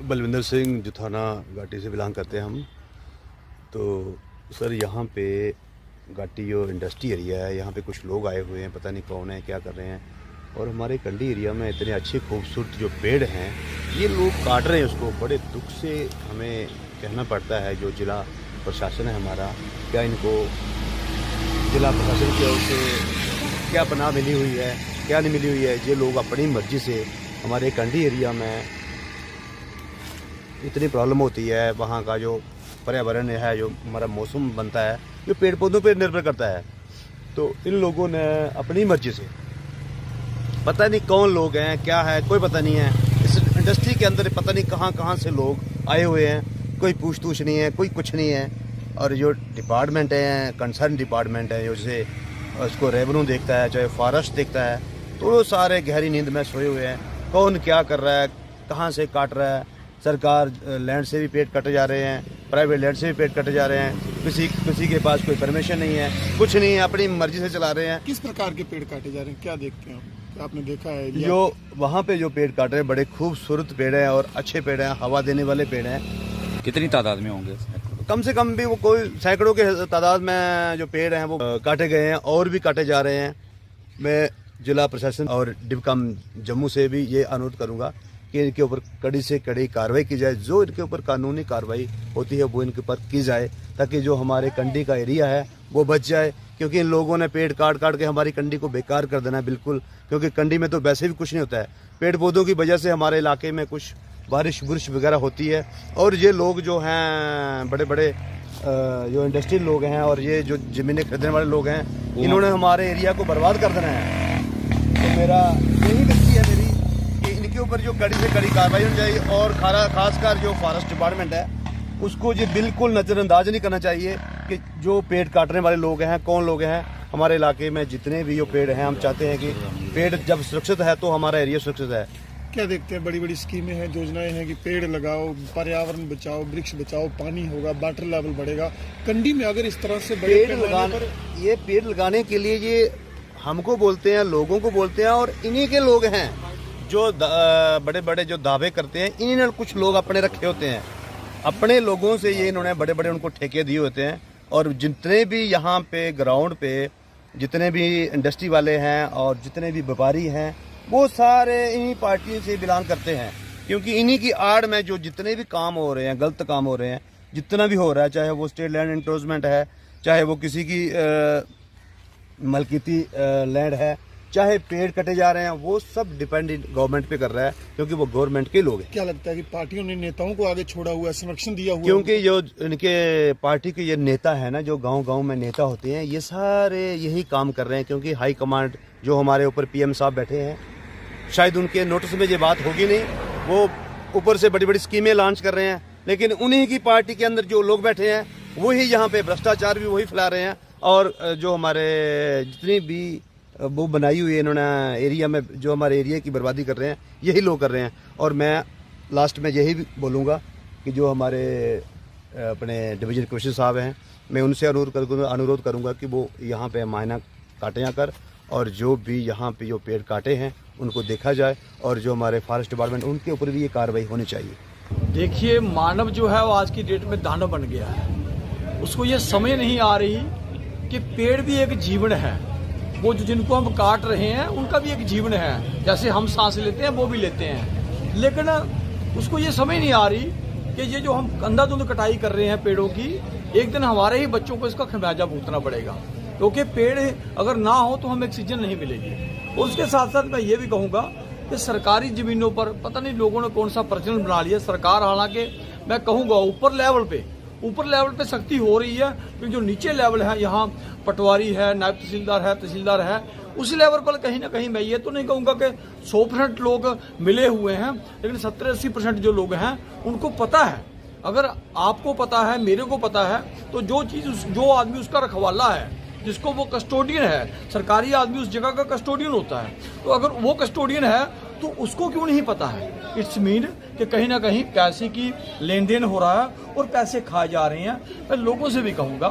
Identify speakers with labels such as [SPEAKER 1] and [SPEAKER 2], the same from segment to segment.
[SPEAKER 1] बलविंदर सिंह जो थाना घाटी से बिलोंग करते हैं हम। तो सर यहाँ पे घाटी जो इंडस्ट्री एरिया है, यहाँ पे कुछ लोग आए हुए हैं, पता नहीं कौन है, क्या कर रहे हैं। और हमारे कंडी एरिया में इतने अच्छे खूबसूरत जो पेड़ हैं ये लोग काट रहे हैं। उसको बड़े दुख से हमें कहना पड़ता है, जो जिला प्रशासन है हमारा, क्या इनको जिला प्रशासन की ओर से क्या पनाह मिली हुई है, क्या नहीं मिली हुई है। ये लोग अपनी मर्जी से हमारे कंडी एरिया में इतनी प्रॉब्लम होती है, वहाँ का जो पर्यावरण है, जो हमारा मौसम बनता है, जो पेड़ पौधों पर निर्भर करता है। तो इन लोगों ने अपनी मर्जी से, पता नहीं कौन लोग हैं, क्या है, कोई पता नहीं है। इस इंडस्ट्री के अंदर पता नहीं कहाँ कहाँ से लोग आए हुए हैं, कोई पूछ तूछ नहीं है, कोई कुछ नहीं है। और जो डिपार्टमेंट है, कंसर्न डिपार्टमेंट है, जैसे उसको रेवेन्यू देखता है, चाहे फॉरेस्ट देखता है, तो वो सारे गहरी नींद में सोए हुए हैं। कौन क्या कर रहा है, कहाँ से काट रहा है। सरकार लैंड से भी पेड़ काटे जा रहे हैं, प्राइवेट लैंड से भी पेड़ काटे जा रहे हैं। किसी के पास कोई परमिशन नहीं है, कुछ नहीं है, अपनी मर्जी से चला रहे हैं।
[SPEAKER 2] किस प्रकार के पेड़ काटे जा रहे हैं, क्या देखते हैं आप? आपने देखा है
[SPEAKER 1] जो वहाँ पे जो पेड़ काट रहे हैं, बड़े खूबसूरत पेड़ हैं और अच्छे पेड़ हैं, हवा देने वाले पेड़ हैं।
[SPEAKER 3] कितनी तादाद में होंगे?
[SPEAKER 1] कम से कम भी वो कोई सैकड़ों के तादाद में जो पेड़ हैं वो काटे गए हैं और भी काटे जा रहे हैं। मैं जिला प्रशासन और डिबकम जम्मू से भी ये अनुरोध करूँगा कि इनके ऊपर कड़ी से कड़ी कार्रवाई की जाए। जो इनके ऊपर कानूनी कार्रवाई होती है वो इनके ऊपर की जाए, ताकि जो हमारे कंडी का एरिया है वो बच जाए। क्योंकि इन लोगों ने पेड़ काट काट के हमारी कंडी को बेकार कर देना है बिल्कुल। क्योंकि कंडी में तो वैसे भी कुछ नहीं होता है, पेड़ पौधों की वजह से हमारे इलाके में कुछ बारिश बुरिश वगैरह होती है। और ये लोग जो हैं बड़े बड़े जो इंडस्ट्रियल लोग हैं और ये जो ज़मीनें खरीदने वाले लोग हैं, इन्होंने हमारे एरिया को बर्बाद कर देना है। तो मेरा यही विनती है मेरी कि इनके ऊपर जो कड़ी से कड़ी कार्रवाई होनी चाहिए। और खासकर जो फॉरेस्ट डिपार्टमेंट है उसको ये बिल्कुल नज़रअंदाज नहीं करना चाहिए कि जो पेड़ काटने वाले लोग हैं, कौन लोग हैं। हमारे इलाके में जितने भी जो पेड़ हैं, हम चाहते हैं कि पेड़ जब सुरक्षित है तो हमारा एरिया सुरक्षित है।
[SPEAKER 2] क्या देखते हैं, बड़ी बड़ी स्कीमें हैं, योजनाएं हैं कि पेड़ लगाओ, पर्यावरण बचाओ, वृक्ष बचाओ, पानी होगा, वाटर लेवल बढ़ेगा। कंडी में अगर इस तरह से
[SPEAKER 1] पेड़ लगाने के लिए ये हमको बोलते हैं, लोगों को बोलते हैं, और इन्हीं के लोग हैं जो बड़े बड़े जो दावे करते हैं। इन्होंने कुछ लोग अपने रखे होते हैं, अपने लोगों से ये इन्होंने बड़े बड़े उनको ठेके दिए होते हैं। और जितने भी यहाँ पे ग्राउंड पे जितने भी इंडस्ट्री वाले हैं और जितने भी व्यापारी हैं, वो सारे इन्हीं पार्टियों से बिलोंग करते हैं। क्योंकि इन्हीं की आड़ में जो जितने भी काम हो रहे हैं, गलत काम हो रहे हैं, जितना भी हो रहा है, चाहे वो स्टेट लैंड इंक्रोचमेंट है, चाहे वो किसी की मलकीती लैंड है, चाहे पेड़ कटे जा रहे हैं, वो सब डिपेंड गवर्नमेंट पे कर रहा है। क्योंकि वो गवर्नमेंट के लोग हैं।
[SPEAKER 2] क्या लगता है कि पार्टियों ने नेताओं को आगे छोड़ा हुआ है, संरक्षण दिया हुआ?
[SPEAKER 1] क्योंकि जो इनके पार्टी के ये नेता है ना, जो गांव-गांव में नेता होते हैं, ये सारे यही काम कर रहे हैं। क्योंकि हाई कमांड जो हमारे ऊपर पीएम साहब बैठे हैं, शायद उनके नोटिस में ये बात होगी नहीं, वो ऊपर से बड़ी बड़ी स्कीमें लॉन्च कर रहे हैं। लेकिन उन्हीं की पार्टी के अंदर जो लोग बैठे हैं वही यहाँ पे भ्रष्टाचार भी वही फैला रहे हैं। और जो हमारे जितनी भी वो बनाई हुई है इन्होंने एरिया में, जो हमारे एरिया की बर्बादी कर रहे हैं, यही लोग कर रहे हैं। और मैं लास्ट में यही भी बोलूँगा कि जो हमारे अपने डिवीजन कमिश्नर साहब हैं, मैं उनसे अनुरोध करूँगा कि वो यहाँ पे मायना काटे आकर, और जो भी यहाँ पे जो पेड़ काटे हैं उनको देखा जाए। और जो हमारे फॉरेस्ट डिपार्टमेंट, उनके ऊपर भी ये कार्रवाई होनी चाहिए।
[SPEAKER 4] देखिए, मानव जो है वो आज की डेट में दानव बन गया है। उसको ये समझ नहीं आ रही कि पेड़ भी एक जीवन है। वो जो जिनको हम काट रहे हैं उनका भी एक जीवन है। जैसे हम सांस लेते हैं वो भी लेते हैं। लेकिन उसको ये समझ नहीं आ रही कि ये जो हम अंधाधुंध कटाई कर रहे हैं पेड़ों की, एक दिन हमारे ही बच्चों को इसका खमियाजा भुगतना पड़ेगा। क्योंकि पेड़ अगर ना हो तो हमें ऑक्सीजन नहीं मिलेगी। और उसके साथ साथ मैं ये भी कहूँगा कि सरकारी जमीनों पर पता नहीं लोगों ने कौन सा प्रचलन बना लिया। सरकार हालांकि मैं कहूँगा ऊपर लेवल पे सख्ती हो रही है, क्योंकि जो नीचे लेवल है, यहाँ पटवारी है, नायब तहसीलदार है, उसी लेवल पर कहीं ना कहीं मैं ये तो नहीं कहूँगा कि 100% लोग मिले हुए हैं, लेकिन 70-80% जो लोग हैं उनको पता है। अगर आपको पता है, मेरे को पता है, तो जो आदमी उसका रखवाला है, जिसको वो कस्टोडियन है, सरकारी आदमी उस जगह का कस्टोडियन होता है, तो अगर वो कस्टोडियन है तो उसको क्यों नहीं पता है? इट्स मीन कि कि कहीं ना कहीं पैसे की लेन देन हो रहा है और पैसे खाए जा रहे हैं। मैं लोगों से भी कहूँगा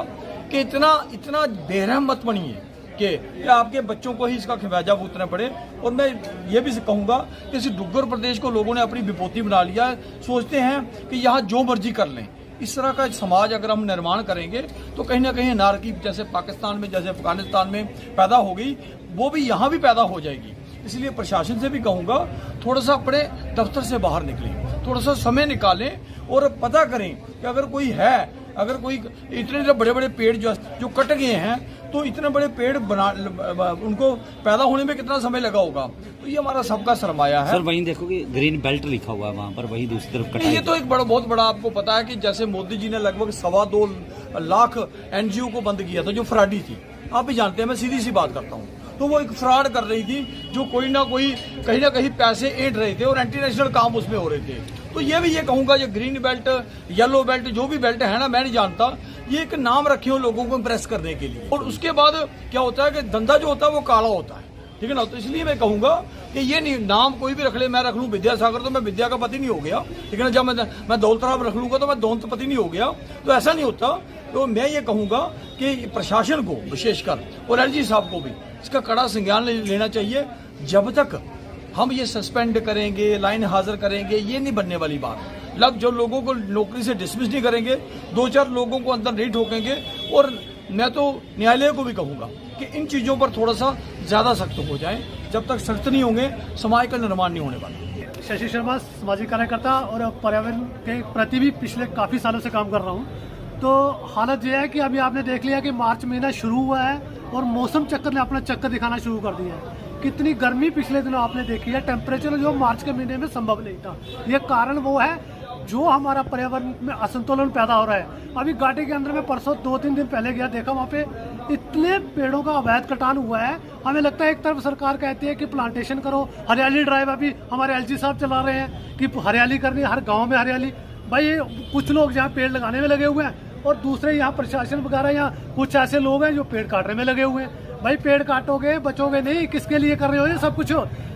[SPEAKER 4] कि इतना बेरहम मत बनिए कि आपके बच्चों को ही इसका खमियाजा भुगतना पड़े। और मैं ये भी कहूँगा कि इस डुग्गर प्रदेश को लोगों ने अपनी विभूति बना लिया है, सोचते हैं कि यहाँ जो मर्जी कर लें। इस तरह का समाज अगर हम निर्माण करेंगे तो कहीं ना कहीं अनारकी जैसे पाकिस्तान में, जैसे अफगानिस्तान में पैदा हो गई, वो भी यहाँ भी पैदा हो जाएगी। इसलिए प्रशासन से भी कहूँगा थोड़ा सा अपने दफ्तर से बाहर निकलें, थोड़ा सा समय निकालें और पता करें कि अगर कोई है, अगर कोई इतने बड़े बड़े पेड़ जो कट गए हैं तो इतने बड़े पेड़ उनको पैदा होने में कितना समय लगा होगा। तो ये हमारा सबका सरमाया है।
[SPEAKER 3] सर वहीं देखो कि ग्रीन बेल्ट लिखा हुआ है वहाँ पर, वहीं दूसरी तरफ कटाई।
[SPEAKER 4] ये तो एक बहुत बड़ा आपको पता है कि जैसे मोदी जी ने लगभग 2.25 लाख एनजीओ को बंद किया था जो फ्रॉडी थी। आप भी जानते हैं, मैं सीधी सी बात करता हूँ। तो वो एक फ्रॉड कर रही थी जो कोई ना कहीं पैसे ऐंठ रहे थे और एंटी नेशनल काम उसमें हो रहे थे। तो ये कहूँगा ये ग्रीन बेल्ट, येलो बेल्ट, जो भी बेल्ट है ना, मैं नहीं जानता, ये एक नाम रखे हो लोगों को इम्प्रेस करने के लिए। और उसके बाद क्या होता है कि धंधा जो होता है वो काला होता है, ठीक है ना। तो इसलिए मैं कहूँगा कि ये नहीं, नाम कोई भी रख ले, मैं रख लूँ विद्यासागर तो मैं विद्या का पति नहीं हो गया, ठीक है ना। जब मैं दौलतराम रख लूँगा तो मैं दौलतपति नहीं हो गया। तो ऐसा नहीं होता। तो मैं ये कहूँगा कि प्रशासन को विशेषकर और एलजी साहब को भी इसका कड़ा संज्ञान लेना चाहिए। जब तक हम ये सस्पेंड करेंगे, लाइन हाजिर करेंगे, ये नहीं बनने वाली बात। जो लोगों को नौकरी से डिसमिस नहीं करेंगे, 2-4 लोगों को अंदर नहीं ठोकेंगे। और मैं तो न्यायालय को भी कहूँगा कि इन चीज़ों पर थोड़ा सा ज़्यादा सख्त हो जाए। जब तक सख्त नहीं होंगे समाज का निर्माण नहीं होने वाला।
[SPEAKER 5] शशि शर्मा, सामाजिक कार्यकर्ता और पर्यावरण के प्रति भी पिछले काफ़ी सालों से काम कर रहा हूँ। तो हालत यह है कि अभी आपने देख लिया कि मार्च महीना शुरू हुआ है और मौसम चक्कर ने अपना चक्कर दिखाना शुरू कर दिया है। कितनी गर्मी पिछले दिनों आपने देखी है, टेम्परेचर जो मार्च के महीने में संभव नहीं था। ये कारण वो है जो हमारा पर्यावरण में असंतुलन पैदा हो रहा है। अभी घाटी के अंदर में परसों 2-3 दिन पहले गया, देखा वहाँ पे इतने पेड़ों का अवैध कटान हुआ है। हमें लगता है एक तरफ सरकार कहती है कि प्लांटेशन करो, हरियाली ड्राइव अभी हमारे एलजी साहब चला रहे हैं कि हरियाली करनी, हर गाँव में हरियाली। भाई कुछ लोग यहाँ पेड़ लगाने में लगे हुए हैं और दूसरे यहाँ प्रशासन वगैरह यहाँ कुछ ऐसे लोग हैं जो पेड़ काटने में लगे हुए हैं। भाई पेड़ काटोगे बचोगे नहीं, किसके लिए कर रहे हो ये सब कुछ।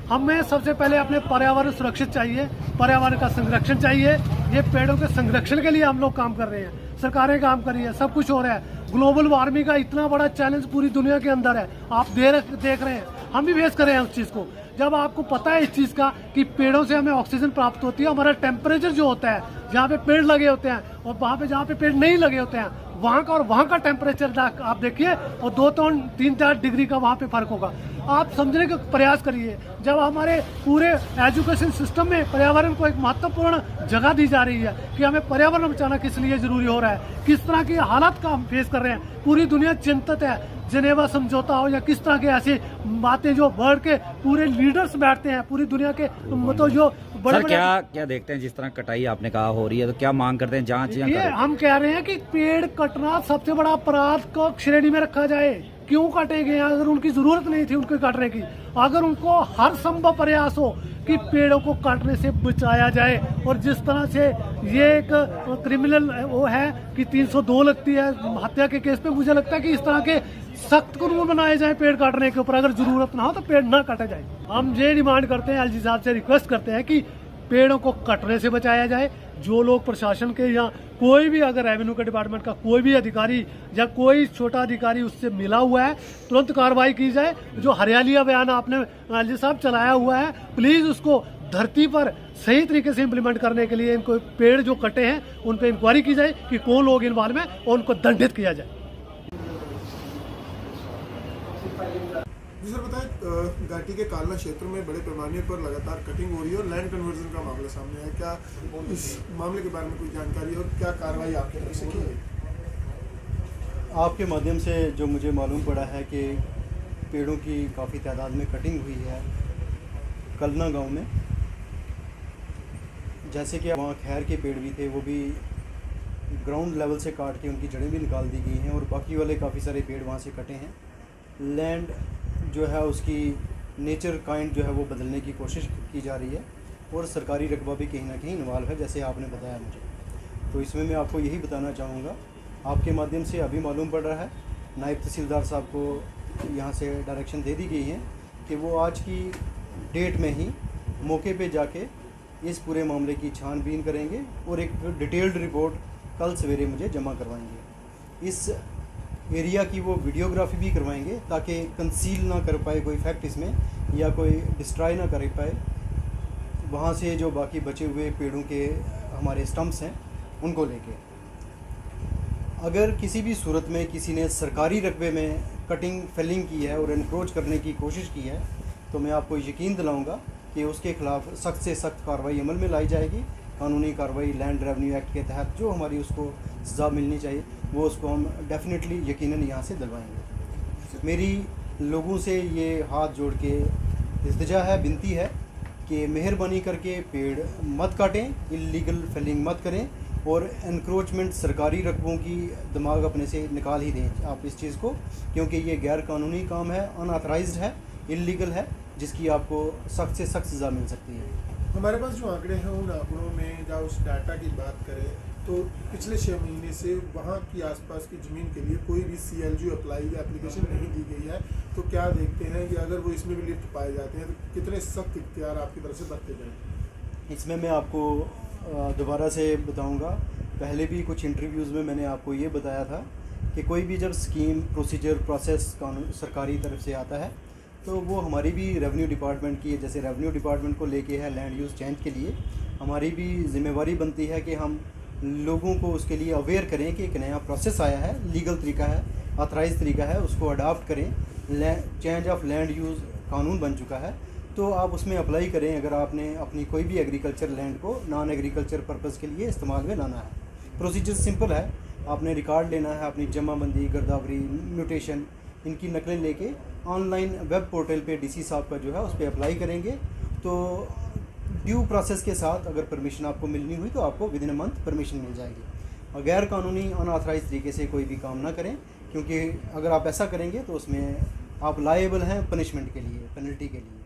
[SPEAKER 5] हमें सबसे पहले अपने पर्यावरण सुरक्षित चाहिए, पर्यावरण का संरक्षण चाहिए। ये पेड़ों के संरक्षण के लिए हम लोग काम कर रहे हैं, सरकारें काम कर रही है, सब कुछ हो रहा है। ग्लोबल वार्मिंग का इतना बड़ा चैलेंज पूरी दुनिया के अंदर है, आप देख रहे हैं, हम भी फेस कर रहे हैं उस चीज़ को। जब आपको पता है इस चीज़ का कि पेड़ों से हमें ऑक्सीजन प्राप्त होती है, हमारा टेम्परेचर जो होता है जहाँ पे पेड़ लगे होते हैं और वहाँ पे जहाँ पे पेड़ नहीं लगे होते हैं वहाँ का और वहाँ का टेम्परेचर आप देखिए, और 2-3-4 डिग्री का वहाँ पे फर्क होगा। आप समझने का प्रयास करिए। जब हमारे पूरे एजुकेशन सिस्टम में पर्यावरण को एक महत्वपूर्ण जगह दी जा रही है कि हमें पर्यावरण बचाना किस लिए जरूरी हो रहा है, किस तरह की हालात का हम फेस कर रहे हैं, पूरी दुनिया चिंतित है। जेनेवा समझौता हो या किस तरह के ऐसी बातें जो वर्ल्ड के पूरे लीडर्स बैठते हैं पूरी दुनिया के, तो जो बड़े
[SPEAKER 3] सर क्या देखते हैं जिस तरह कटाई आपने कहा हो रही है, तो क्या मांग करते हैं जांच या
[SPEAKER 5] ये हम कह रहे हैं कि पेड़ कटना सबसे बड़ा अपराध को श्रेणी में रखा जाए। क्यों काटे गए? अगर उनकी जरूरत नहीं थी उनको काटने की, अगर उनको हर संभव प्रयास हो कि पेड़ों को काटने से बचाया जाए। और जिस तरह से ये एक क्रिमिनल वो है कि 302 लगती है हत्या के केस पे, मुझे लगता है कि इस तरह के सख्त कानून बनाए जाए पेड़ काटने के ऊपर। अगर जरूरत ना हो तो पेड़ ना काटा जाए। हम ये डिमांड करते हैं, एलजी साहब से रिक्वेस्ट करते हैं कि पेड़ों को कटने से बचाया जाए। जो लोग प्रशासन के या कोई भी अगर रेवेन्यू के डिपार्टमेंट का कोई भी अधिकारी या कोई छोटा अधिकारी उससे मिला हुआ है, तुरंत कार्रवाई की जाए। जो हरियाली अभियान आपने एलजी साहब चलाया हुआ है, प्लीज उसको धरती पर सही तरीके से इम्प्लीमेंट करने के लिए इनको पेड़ जो कटे हैं उन पर इंक्वायरी की जाए कि कौन लोग इन्वॉल्व हैं और उनको दंडित किया जाए।
[SPEAKER 2] जी सर बताएं, घाटी के कालना क्षेत्र में बड़े पैमाने पर लगातार कटिंग हो रही है और लैंड कन्वर्जन का मामला सामने है। क्या इस मामले के बारे में कोई जानकारी है और क्या कार्रवाई आपकी तरफ से की है?
[SPEAKER 6] आपके माध्यम से जो मुझे मालूम पड़ा है कि पेड़ों की काफ़ी तादाद में कटिंग हुई है कलना गांव में। जैसे कि वहाँ खैर के पेड़ भी थे, वो भी ग्राउंड लेवल से काट के उनकी जड़ें भी निकाल दी गई हैं और बाकी वाले काफ़ी सारे पेड़ वहाँ से कटे हैं। लैंड जो है उसकी नेचर काइंड जो है वो बदलने की कोशिश की जा रही है और सरकारी रकबा भी कहीं ना कहीं इन्वॉल्व है, जैसे आपने बताया मुझे। तो इसमें मैं आपको यही बताना चाहूँगा, आपके माध्यम से अभी मालूम पड़ रहा है नायब तहसीलदार साहब को यहाँ से डायरेक्शन दे दी गई है कि वो आज की डेट में ही मौके पे जाके इस पूरे मामले की छानबीन करेंगे और एक डिटेल्ड रिपोर्ट कल सवेरे मुझे जमा करवाएंगे। इस एरिया की वो वीडियोग्राफी भी करवाएंगे ताकि कंसील ना कर पाए कोई फैक्ट इसमें या कोई डिस्ट्रॉय ना कर पाए। वहाँ से जो बाकी बचे हुए पेड़ों के हमारे स्टम्प्स हैं उनको लेके अगर किसी भी सूरत में किसी ने सरकारी रकबे में कटिंग फेलिंग की है और एनक्रोच करने की कोशिश की है तो मैं आपको यकीन दिलाऊंगा कि उसके खिलाफ सख्त से सख्त कार्रवाई अमल में लाई जाएगी। कानूनी कार्रवाई लैंड रेवेन्यू एक्ट के तहत जो हमारी उसको सज़ा मिलनी चाहिए वो उसको हम डेफिनेटली यकीनन यहाँ से दिलवाएंगे। मेरी लोगों से ये हाथ जोड़ के इल्तिजा है, विनती है कि मेहरबानी करके पेड़ मत काटें, इल्लीगल फेलिंग मत करें और एनक्रोचमेंट सरकारी रकबों की दिमाग अपने से निकाल ही दें आप इस चीज़ को, क्योंकि ये गैर कानूनी काम है, अनऑथराइज्ड है, इल्लीगल है, जिसकी आपको सख्त से सख्त सज़ा मिल सकती है।
[SPEAKER 2] हमारे पास जो आंकड़े हैं उन आंकड़ों में या उस डाटा की बात करें तो पिछले 6 महीने से वहाँ की आसपास की ज़मीन के लिए कोई भी CLG अप्लाई या एप्लीकेशन नहीं दी गई है। तो क्या देखते हैं कि अगर वो इसमें भी लिफ्ट पाए जाते हैं तो कितने सख्त इख्तियार आपकी तरफ से बरते जाएँ?
[SPEAKER 6] इसमें मैं आपको दोबारा से बताऊंगा। पहले भी कुछ इंटरव्यूज़ में मैंने आपको ये बताया था कि कोई भी जब स्कीम प्रोसीजर प्रोसेस कानून सरकारी तरफ से आता है तो वो हमारी भी रेवेन्यू डिपार्टमेंट की, जैसे रेवेन्यू डिपार्टमेंट को लेके है लैंड यूज़ चेंज के लिए, हमारी भी जिम्मेवारी बनती है कि हम लोगों को उसके लिए अवेयर करें कि एक नया प्रोसेस आया है, लीगल तरीका है, ऑथराइज तरीका है, उसको अडॉप्ट करें। चेंज ऑफ लैंड यूज़ कानून बन चुका है तो आप उसमें अप्लाई करें अगर आपने अपनी कोई भी एग्रीकल्चर लैंड को नॉन एग्रीकल्चर पर्पज़ के लिए इस्तेमाल में लाना है। प्रोसीजर सिंपल है, आपने रिकॉर्ड लेना है, अपनी जमाबंदी, गिरदावरी, म्यूटेशन, इनकी नकलें लेके ऑनलाइन वेब पोर्टल पे DC साहब का जो है उस पर अप्लाई करेंगे तो ड्यू प्रोसेस के साथ अगर परमिशन आपको मिलनी हुई तो आपको विदिन अ मंथ परमिशन मिल जाएगी। और गैर कानूनी अनऑथराइज तरीके से कोई भी काम ना करें, क्योंकि अगर आप ऐसा करेंगे तो उसमें आप लायबल हैं पनिशमेंट के लिए, पेनल्टी के लिए।